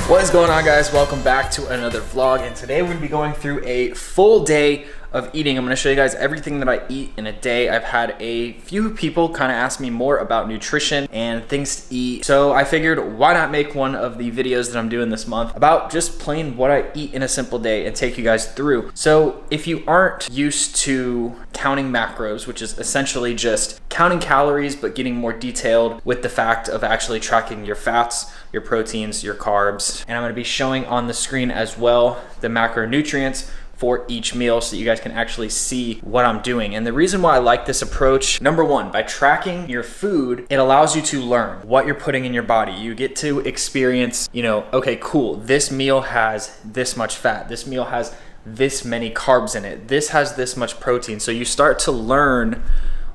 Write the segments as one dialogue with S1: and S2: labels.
S1: What is going on, guys? Welcome back to another vlog, and today we're going to be going through a full day of eating. I'm going to show you guys everything that I eat in a day. I've had a few people kind of ask me more about nutrition and things to eat, so I figured why not make one of the videos that I'm doing this month about just plain what I eat in a simple day and take you guys through. So if you aren't used to counting macros, which is essentially just counting calories but getting more detailed with the fact of actually tracking your fats, your proteins, your carbs, and I'm going to be showing on the screen as well the macronutrients for each meal so that you guys can actually see what I'm doing. And the reason why I like this approach, number one, by tracking your food, it allows you to learn what you're putting in your body. You get to experience, okay, cool, this meal has this much fat, this meal has this many carbs in it, this has this much protein. So you start to learn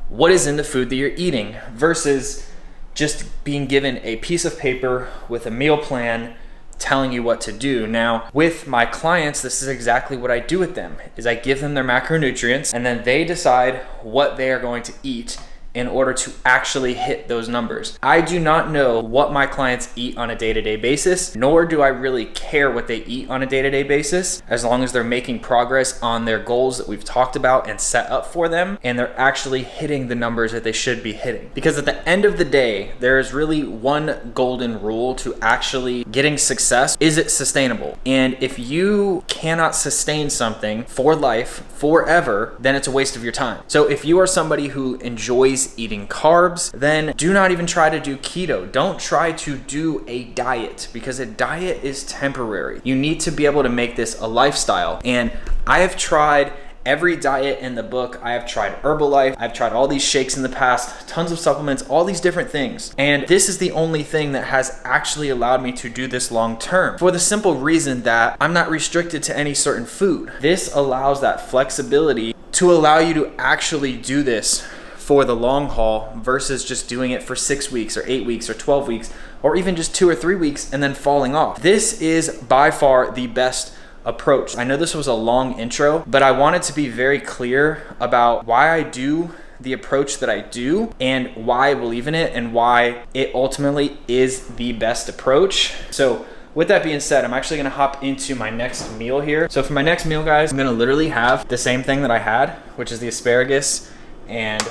S1: what is in the food that you're eating versus just being given a piece of paper with a meal plan telling you what to do. Now, with my clients, this is exactly what I do with them, is I give them their macronutrients and then they decide what they are going to eat in order to actually hit those numbers. I do not know what my clients eat on a day-to-day basis, nor do I really care what they eat on a day-to-day basis, as long as they're making progress on their goals that we've talked about and set up for them, and they're actually hitting the numbers that they should be hitting. Because at the end of the day, there is really one golden rule to actually getting success. Is it sustainable? And if you cannot sustain something for life, forever, then it's a waste of your time. So if you are somebody who enjoys eating carbs, then do not even try to do keto. Don't try to do a diet, because a diet is temporary. You need to be able to make this a lifestyle. And I have tried every diet in the book. I have tried Herbalife. I've tried all these shakes in the past, tons of supplements, all these different things. And this is the only thing that has actually allowed me to do this long term, for the simple reason that I'm not restricted to any certain food. This allows that flexibility to allow you to actually do this for the long haul versus just doing it for 6 weeks or 8 weeks or 12 weeks or even just 2 or 3 weeks and then falling off. This is by far the best approach. I know this was a long intro, but I wanted to be very clear about why I do the approach that I do and why I believe in it and why it ultimately is the best approach. So with that being said, I'm actually gonna hop into my next meal here. So for my next meal, guys, I'm gonna literally have the same thing that I had, which is the asparagus and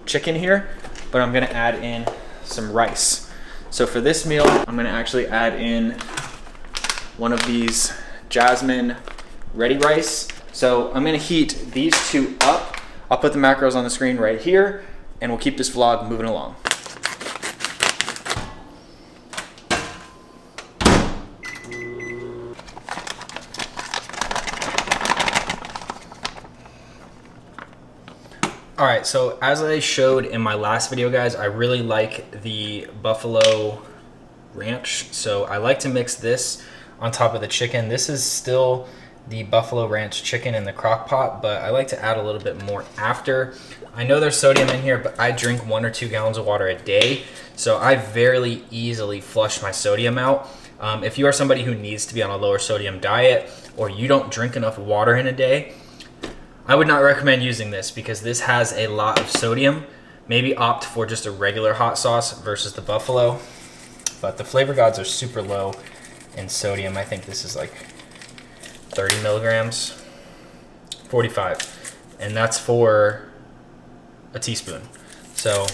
S1: chicken here, but I'm gonna add in some rice. So for this meal, I'm gonna actually add in one of these jasmine ready rice. So I'm gonna heat these two up. I'll put the macros on the screen right here, and we'll keep this vlog moving along. All right, so as I showed in my last video, guys, I really like the buffalo ranch. So I like to mix this on top of the chicken. This is still the buffalo ranch chicken in the crock pot, but I like to add a little bit more after. I know there's sodium in here, but I drink 1 or 2 gallons of water a day, so I very easily flush my sodium out. If you are somebody who needs to be on a lower sodium diet, or you don't drink enough water in a day, I would not recommend using this because this has a lot of sodium. Maybe opt for just a regular hot sauce versus the buffalo. But the flavor gods are super low in sodium. I think this is like 30 milligrams, 45. And that's for a teaspoon. So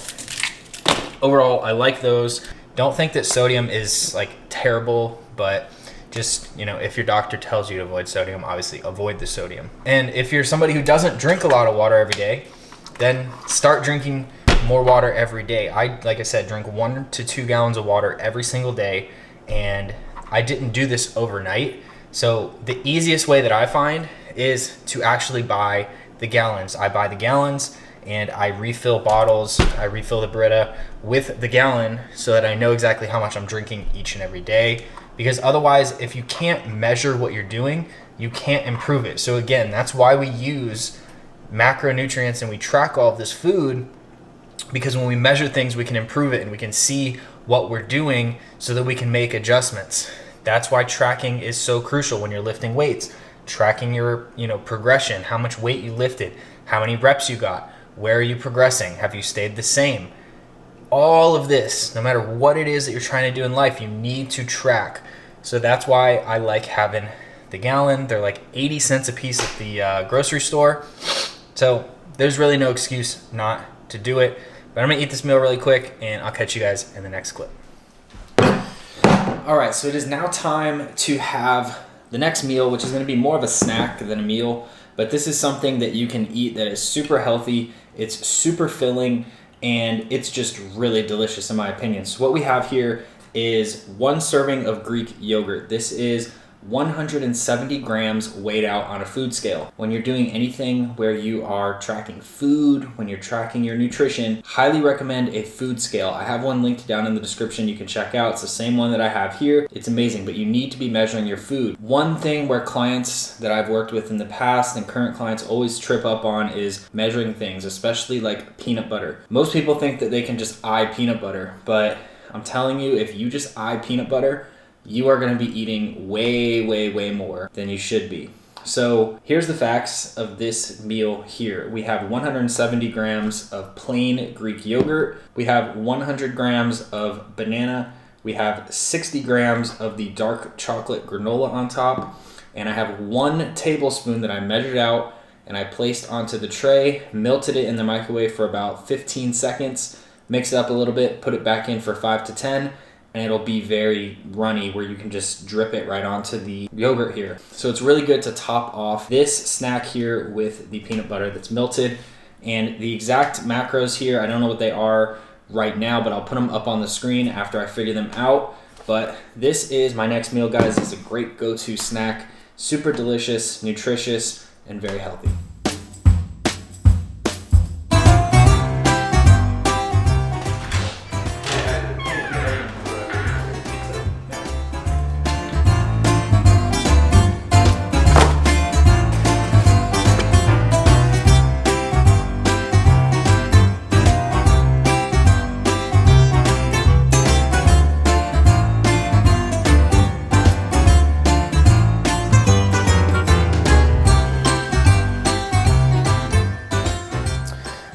S1: overall, I like those. Don't think that sodium is like terrible, but just, if your doctor tells you to avoid sodium, obviously avoid the sodium. And if you're somebody who doesn't drink a lot of water every day, then start drinking more water every day. Like I said, drink 1 to 2 gallons of water every single day. And I didn't do this overnight. So the easiest way that I find is to actually buy the gallons. I buy the gallons and I refill bottles. I refill the Brita with the gallon so that I know exactly how much I'm drinking each and every day. Because otherwise, if you can't measure what you're doing, you can't improve it. So again, that's why we use macronutrients and we track all of this food, because when we measure things, we can improve it and we can see what we're doing so that we can make adjustments. That's why tracking is so crucial when you're lifting weights. Tracking your, progression, how much weight you lifted, how many reps you got, where are you progressing, have you stayed the same? All of this, no matter what it is that you're trying to do in life, you need to track So that's why I like having the gallon. They're like 80 cents a piece at the grocery store. So there's really no excuse not to do it. But I'm gonna eat this meal really quick and I'll catch you guys in the next clip. All right, so it is now time to have the next meal, which is gonna be more of a snack than a meal. But this is something that you can eat that is super healthy. It's super filling and it's just really delicious in my opinion. So what we have here is 1 serving of Greek yogurt. This is 170 grams weighed out on a food scale. When you're doing anything where you are tracking food, when you're tracking your nutrition, highly recommend a food scale. I have one linked down in the description you can check out. It's the same one that I have here. It's amazing, but you need to be measuring your food. One thing where clients that I've worked with in the past and current clients always trip up on is measuring things, especially like peanut butter. Most people think that they can just eye peanut butter, but I'm telling you, if you just eye peanut butter, you are going to be eating way more than you should be. So here's the facts of this meal here. We have 170 grams of plain Greek yogurt. We have 100 grams of banana. We have 60 grams of the dark chocolate granola on top. And I have 1 tablespoon that I measured out and I placed onto the tray, melted it in the microwave for about 15 seconds, mix it up a little bit, put it back in for 5 to 10, and it'll be very runny where you can just drip it right onto the yogurt here. So it's really good to top off this snack here with the peanut butter that's melted. And the exact macros here, I don't know what they are right now, but I'll put them up on the screen after I figure them out. But this is my next meal, guys. It's a great go-to snack, super delicious, nutritious, and very healthy.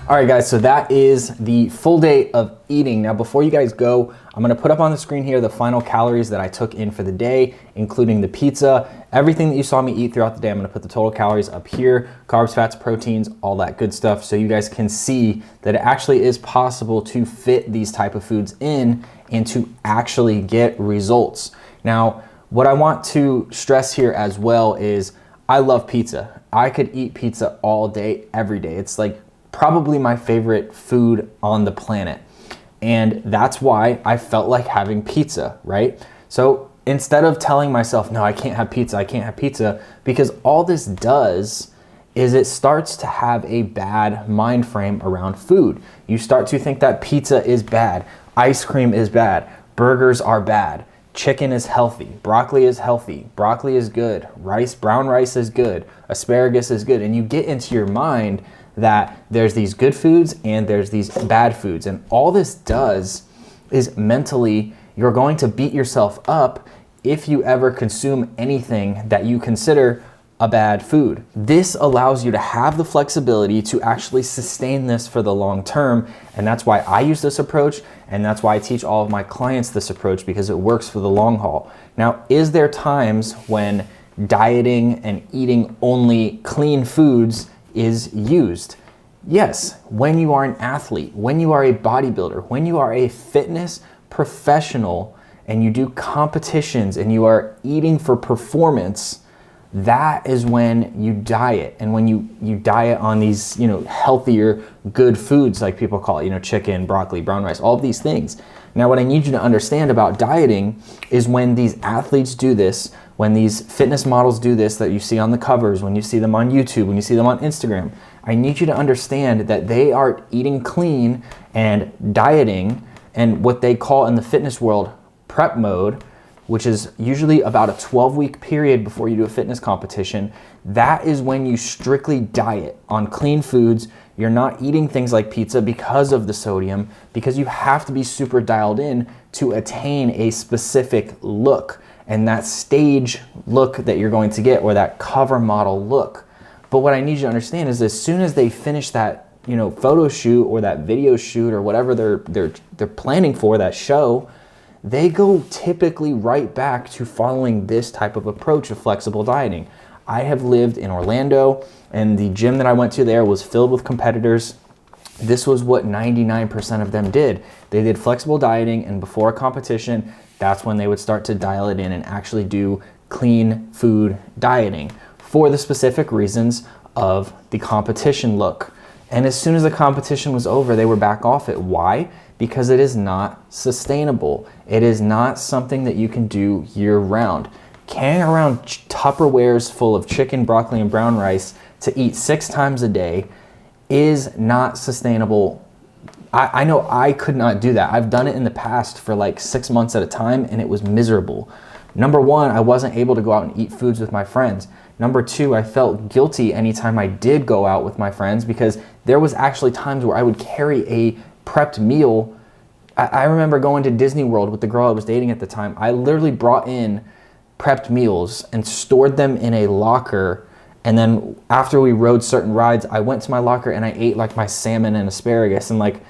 S1: All right, guys, so that is the full day of eating. Now, before you guys go, I'm gonna put up on the screen here the final calories that I took in for the day, including the pizza. Everything that you saw me eat throughout the day, I'm gonna put the total calories up here, carbs, fats, proteins, all that good stuff, so you guys can see that it actually is possible to fit these type of foods in and to actually get results. Now, what I want to stress here as well is I love pizza. I could eat pizza all day, every day. It's like probably my favorite food on the planet. And that's why I felt like having pizza, right? So instead of telling myself, no, I can't have pizza, because all this does is it starts to have a bad mind frame around food. You start to think that pizza is bad, ice cream is bad, burgers are bad, chicken is healthy, broccoli is good, brown rice is good, asparagus is good. And you get into your mind that there's these good foods and there's these bad foods. And all this does is mentally, you're going to beat yourself up if you ever consume anything that you consider a bad food. This allows you to have the flexibility to actually sustain this for the long term. And that's why I use this approach. And that's why I teach all of my clients this approach, because it works for the long haul. Now, is there times when dieting and eating only clean foods is used? Yes, when you are an athlete, when you are a bodybuilder, when you are a fitness professional and you do competitions and you are eating for performance, that is when you diet. And when you diet on these, healthier, good foods, like people call it, chicken, broccoli, brown rice, all of these things. Now, what I need you to understand about dieting is when these athletes do this, when these fitness models do this that you see on the covers, when you see them on YouTube, when you see them on Instagram, I need you to understand that they are eating clean and dieting and what they call in the fitness world prep mode, which is usually about a 12-week period before you do a fitness competition. That is when you strictly diet on clean foods. You're not eating things like pizza because of the sodium, because you have to be super dialed in to attain a specific look and that stage look that you're going to get, or that cover model look. But what I need you to understand is as soon as they finish that, photo shoot or that video shoot or whatever they're planning for, that show, they go typically right back to following this type of approach of flexible dieting. I have lived in Orlando, and the gym that I went to there was filled with competitors. This was what 99% of them did. They did flexible dieting, and before a competition, that's when they would start to dial it in and actually do clean food dieting for the specific reasons of the competition look. And as soon as the competition was over, they were back off it. Why? Because it is not sustainable. It is not something that you can do year round. Carrying around Tupperwares full of chicken, broccoli, and brown rice to eat 6 times a day is not sustainable. I know I could not do that. I've done it in the past for like 6 months at a time, and it was miserable. Number one, I wasn't able to go out and eat foods with my friends. Number two, I felt guilty anytime I did go out with my friends, because there was actually times where I would carry a prepped meal. I remember going to Disney World with the girl I was dating at the time. I literally brought in prepped meals and stored them in a locker. And then after we rode certain rides, I went to my locker and I ate like my salmon and asparagus. And like,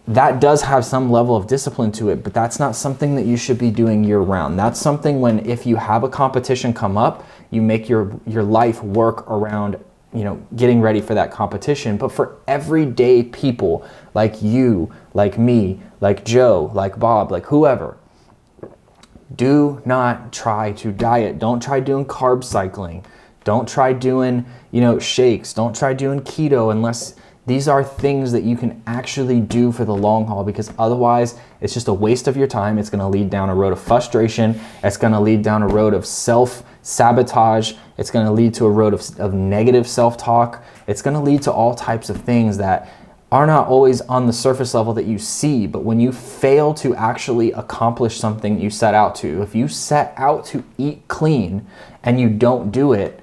S1: that does have some level of discipline to it, but that's not something that you should be doing year round. That's something when, if you have a competition come up, you make your life work around, you know, getting ready for that competition. But for everyday people like you, like me, like Joe, like Bob, like whoever, do not try to diet. Don't try doing carb cycling. Don't try doing, you know, shakes. Don't try doing keto unless these are things that you can actually do for the long haul, because otherwise it's just a waste of your time. It's going to lead down a road of frustration. It's going to lead down a road of self-sabotage. It's going to lead to a road of negative self-talk. It's going to lead to all types of things that are not always on the surface level that you see. But when you fail to actually accomplish something you set out to, if you set out to eat clean and you don't do it,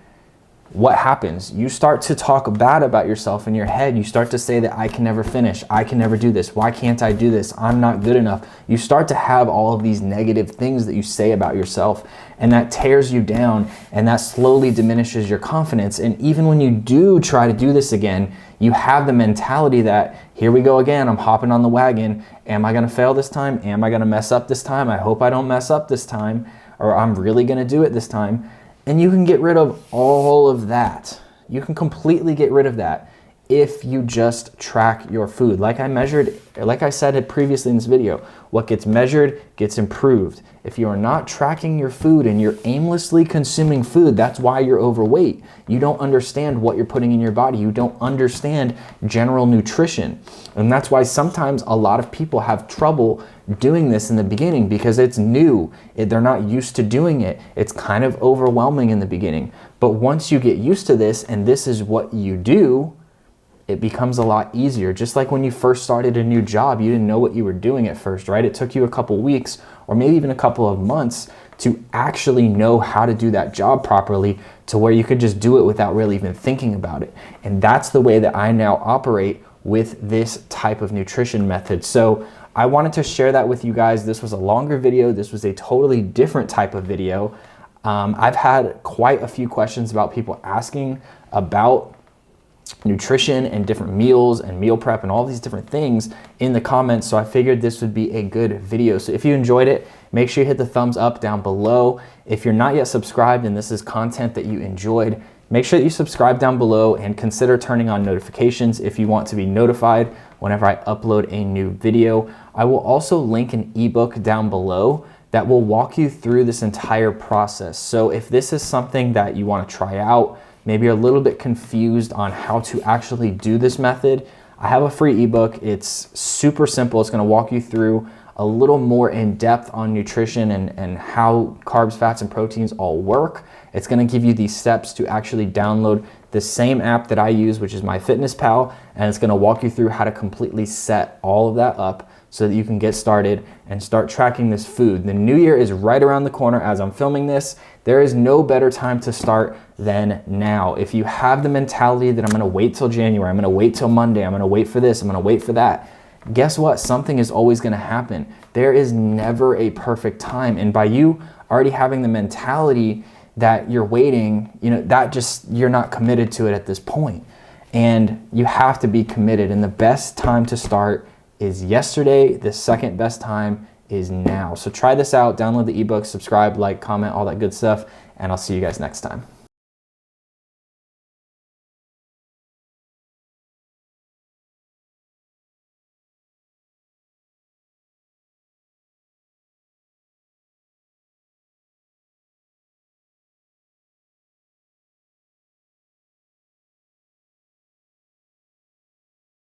S1: what happens? You start to talk bad about yourself in your head. You start to say that I can never finish. I can never do this. Why can't I do this? I'm not good enough. You start to have all of these negative things that you say about yourself, and that tears you down, and that slowly diminishes your confidence. And even when you do try to do this again, you have the mentality that here we go again. I'm hopping on the wagon. Am I going to fail this time? Am I going to mess up this time? I hope I don't mess up this time, or I'm really going to do it this time. And you can get rid of all of that. You can completely get rid of that if you just track your food. Like I said previously in this video, what gets measured gets improved. If you are not tracking your food and you're aimlessly consuming food, that's why you're overweight. You don't understand what you're putting in your body. You don't understand general nutrition. And that's why sometimes a lot of people have trouble doing this in the beginning, because it's new. They're not used to doing it. It's kind of overwhelming in the beginning. But once you get used to this and this is what you do, it becomes a lot easier. Just like when you first started a new job, you didn't know what you were doing at first, right? It took you a couple weeks or maybe even a couple of months to actually know how to do that job properly, to where you could just do it without really even thinking about it. And that's the way that I now operate with this type of nutrition method. So I wanted to share that with you guys. This was a longer video. This was a totally different type of video. I've had quite a few questions about people asking about nutrition and different meals and meal prep and all these different things in the comments. So I figured this would be a good video. So if you enjoyed it, make sure you hit the thumbs up down below. If you're not yet subscribed and this is content that you enjoyed, make sure that you subscribe down below and consider turning on notifications if you want to be notified whenever I upload a new video. I will also link an ebook down below that will walk you through this entire process. So if this is something that you want to try out, maybe you're a little bit confused on how to actually do this method, I have a free ebook. It's super simple. It's going to walk you through a little more in depth on nutrition and how carbs, fats, and proteins all work. It's going to give you these steps to actually download the same app that I use, which is MYFITNESSPAL, and it's going to walk you through how to completely set all of that up so that you can get started and start tracking this food. The new year is right around the corner as I'm filming this. There is no better time to start than now. If you have the mentality that I'm gonna wait till January, I'm gonna wait till Monday, I'm gonna wait for this, I'm gonna wait for that, guess what? Something is always gonna happen. There is never a perfect time. And by you already having the mentality that you're waiting, you know, that just, you're not committed to it at this point. And you have to be committed. And the best time to start is yesterday. The second best time
S2: is now. So try this out, download the ebook, subscribe, like, comment, all that good stuff, and I'll see you guys next time.